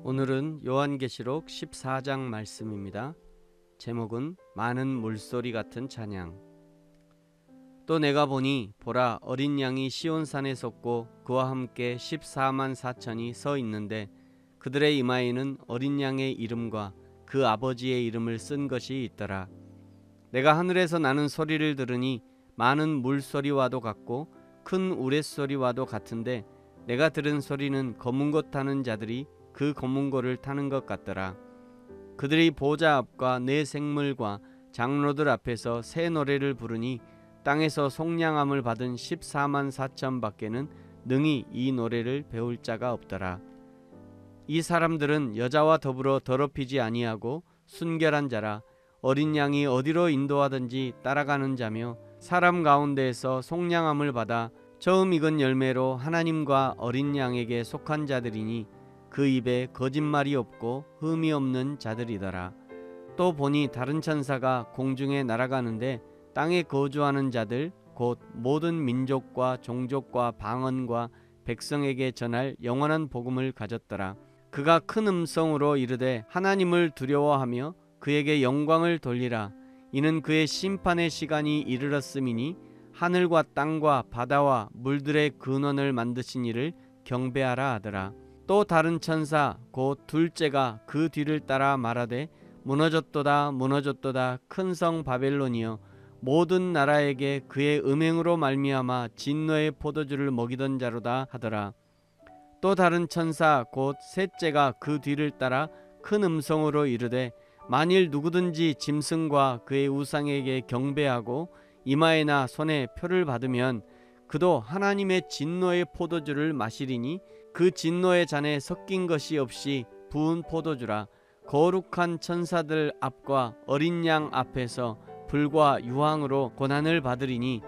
오늘은 요한계시록 14장 말씀입니다. 제목은 많은 물소리 같은 찬양. 또 내가 보니 보라, 어린 양이 시온산에 섰고 그와 함께 14만 4천이 서 있는데 그들의 이마에는 어린 양의 이름과 그 아버지의 이름을 쓴 것이 있더라. 내가 하늘에서 나는 소리를 들으니 많은 물소리와도 같고 큰 우레소리와도 같은데 내가 들은 소리는 검은 것 타는 자들이 그 검은 고를 타는 것 같더라. 그들이 보좌 앞과 네 생물과 장로들 앞에서 새 노래를 부르니 땅에서 속량함을 받은 14만 4천 밖에는 능히 이 노래를 배울 자가 없더라. 이 사람들은 여자와 더불어 더럽히지 아니하고 순결한 자라. 어린 양이 어디로 인도하든지 따라가는 자며 사람 가운데에서 속량함을 받아 처음 익은 열매로 하나님과 어린 양에게 속한 자들이니 그 입에 거짓말이 없고 흠이 없는 자들이더라. 또 보니 다른 천사가 공중에 날아가는데 땅에 거주하는 자들 곧 모든 민족과 종족과 방언과 백성에게 전할 영원한 복음을 가졌더라. 그가 큰 음성으로 이르되 하나님을 두려워하며 그에게 영광을 돌리라. 이는 그의 심판의 시간이 이르렀음이니 하늘과 땅과 바다와 물들의 근원을 만드신 이를 경배하라 하더라. 또 다른 천사 곧 둘째가 그 뒤를 따라 말하되 무너졌도다 무너졌도다 큰 성 바벨론이여 모든 나라에게 그의 음행으로 말미암아 진노의 포도주를 먹이던 자로다 하더라. 또 다른 천사 곧 셋째가 그 뒤를 따라 큰 음성으로 이르되 만일 누구든지 짐승과 그의 우상에게 경배하고 이마에나 손에 표를 받으면 그도 하나님의 진노의 포도주를 마시리니 그 진노의 잔에 섞인 것이 없이 부은 포도주라. 거룩한 천사들 앞과 어린 양 앞에서 불과 유황으로 고난을 받으리니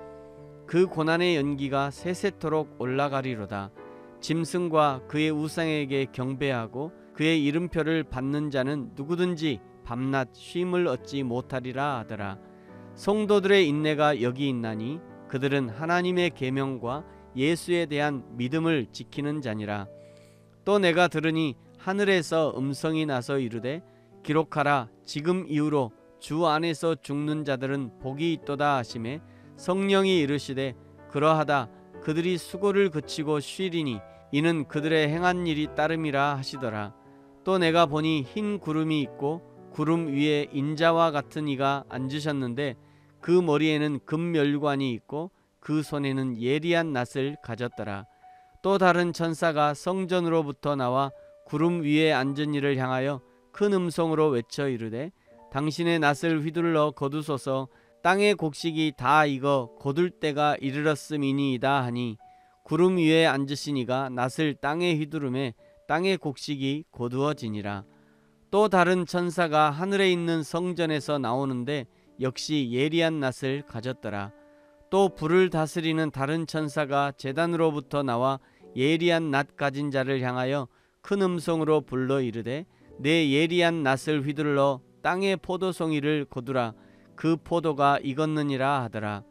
그 고난의 연기가 세세토록 올라가리로다. 짐승과 그의 우상에게 경배하고 그의 이름표를 받는 자는 누구든지 밤낮 쉼을 얻지 못하리라 하더라. 성도들의 인내가 여기 있나니 그들은 하나님의 계명과 예수에 대한 믿음을 지키는 자니라. 또 내가 들으니 하늘에서 음성이 나서 이르되 기록하라. 지금 이후로 주 안에서 죽는 자들은 복이 있도다 하시매 성령이 이르시되 그러하다. 그들이 수고를 그치고 쉬리니 이는 그들의 행한 일이 따름이라 하시더라. 또 내가 보니 흰 구름이 있고 구름 위에 인자와 같은 이가 앉으셨는데 그 머리에는 금멸관이 있고 그 손에는 예리한 낫을 가졌더라. 또 다른 천사가 성전으로부터 나와 구름 위에 앉은 이를 향하여 큰 음성으로 외쳐 이르되 당신의 낫을 휘둘러 거두소서. 땅의 곡식이 다 익어 거둘 때가 이르렀음이니이다 하니 구름 위에 앉으신 이가 낫을 땅에 휘두르매 땅의 곡식이 거두어지니라. 또 다른 천사가 하늘에 있는 성전에서 나오는데 역시 예리한 낫을 가졌더라. 또 불을 다스리는 다른 천사가 제단으로부터 나와 예리한 낫 가진 자를 향하여 큰 음성으로 불러 이르되 내 예리한 낫을 휘둘러 땅의 포도송이를 거두라. 그 포도가 익었느니라 하더라.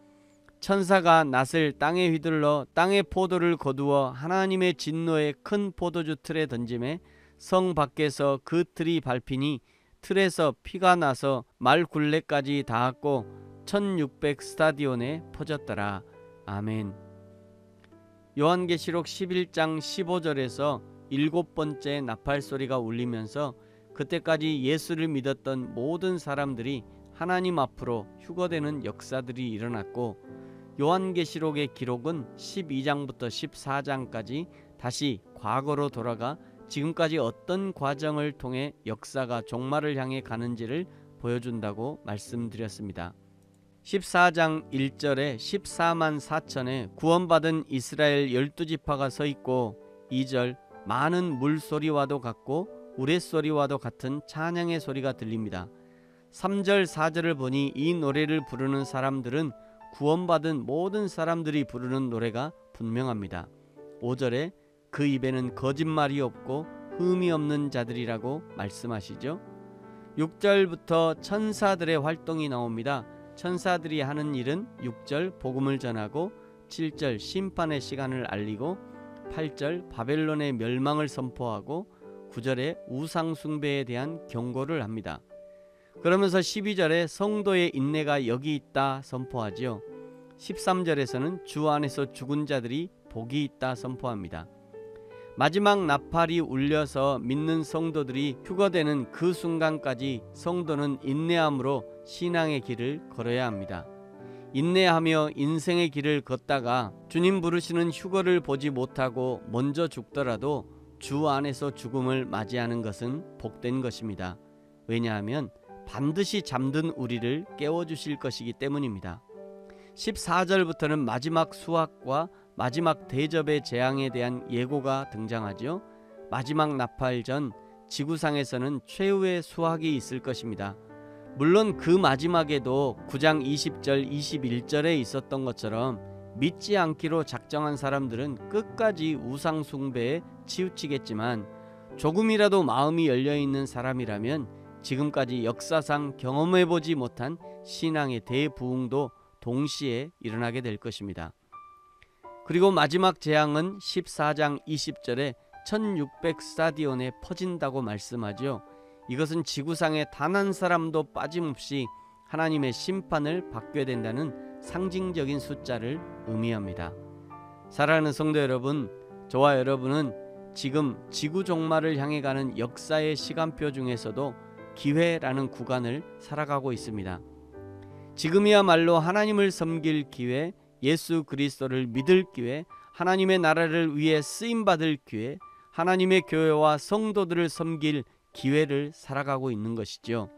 천사가 낫을 땅에 휘둘러 땅의 포도를 거두어 하나님의 진노의 큰 포도주 틀에 던지매 성 밖에서 그 틀이 밟히니 틀에서 피가 나서 말 굴레까지 닿았고 1600 스타디온에 퍼졌더라. 아멘. 요한계시록 11장 15절에서 7번째 나팔 소리가 울리면서 그때까지 예수를 믿었던 모든 사람들이 하나님 앞으로 휴거되는 역사들이 일어났고 요한계시록의 기록은 12장부터 14장까지 다시 과거로 돌아가 지금까지 어떤 과정을 통해 역사가 종말을 향해 가는지를 보여준다고 말씀드렸습니다. 14장 1절에 14만 4천에 구원받은 이스라엘 12지파가 서 있고 2절 많은 물소리와도 같고 우레소리와도 같은 찬양의 소리가 들립니다. 3절 4절을 보니 이 노래를 부르는 사람들은 구원받은 모든 사람들이 부르는 노래가 분명합니다. 5절에 그 입에는 거짓말이 없고 흠이 없는 자들이라고 말씀하시죠. 6절부터 천사들의 활동이 나옵니다. 천사들이 하는 일은 6절 복음을 전하고 7절 심판의 시간을 알리고 8절 바벨론의 멸망을 선포하고 9절에 우상 숭배에 대한 경고를 합니다. 그러면서 12절에 성도의 인내가 여기 있다 선포하지요. 13절에서는 주 안에서 죽은 자들이 복이 있다 선포합니다. 마지막 나팔이 울려서 믿는 성도들이 휴거되는 그 순간까지 성도는 인내함으로 신앙의 길을 걸어야 합니다. 인내하며 인생의 길을 걷다가 주님 부르시는 휴거를 보지 못하고 먼저 죽더라도 주 안에서 죽음을 맞이하는 것은 복된 것입니다. 왜냐하면 반드시 잠든 우리를 깨워주실 것이기 때문입니다. 14절부터는 마지막 수확과 마지막 대접의 재앙에 대한 예고가 등장하죠. 마지막 나팔 전 지구상에서는 최후의 수확이 있을 것입니다. 물론 그 마지막에도 9장 20절 21절에 있었던 것처럼 믿지 않기로 작정한 사람들은 끝까지 우상 숭배에 치우치겠지만 조금이라도 마음이 열려있는 사람이라면 지금까지 역사상 경험해보지 못한 신앙의 대부흥도 동시에 일어나게 될 것입니다. 그리고 마지막 재앙은 14장 20절에 1600 스타디온에 퍼진다고 말씀하죠. 이것은 지구상에 단 한 사람도 빠짐없이 하나님의 심판을 받게 된다는 상징적인 숫자를 의미합니다. 사랑하는 성도 여러분, 저와 여러분은 지금 지구 종말을 향해 가는 역사의 시간표 중에서도 기회라는 구간을 살아가고 있습니다. 지금이야말로 하나님을 섬길 기회, 예수 그리스도를 믿을 기회, 하나님의 나라를 위해 쓰임받을 기회, 하나님의 교회와 성도들을 섬길 기회를 살아가고 있는 것이죠.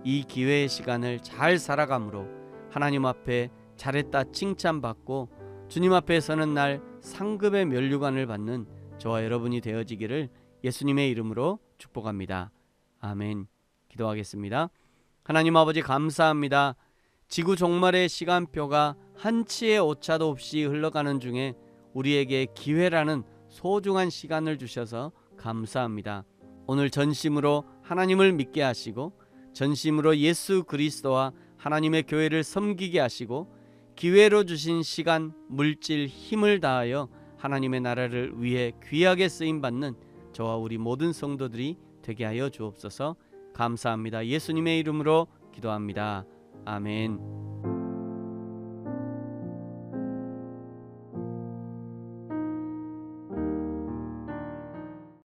이 기회의 시간을 잘 살아감으로 하나님 앞에 잘했다 칭찬받고 주님 앞에 서는 날 상급의 면류관을 받는 저와 여러분이 되어지기를 예수님의 이름으로 축복합니다. 아멘. 기도하겠습니다. 하나님 아버지 감사합니다. 지구 종말의 시간표가 한치의 오차도 없이 흘러가는 중에 우리에게 기회라는 소중한 시간을 주셔서 감사합니다. 오늘 전심으로 하나님을 믿게 하시고 전심으로 예수 그리스도와 하나님의 교회를 섬기게 하시고 기회로 주신 시간, 물질, 힘을 다하여 하나님의 나라를 위해 귀하게 쓰임받는 저와 우리 모든 성도들이 되게 하여 주옵소서. 감사합니다. 예수님의 이름으로 기도합니다. 아멘.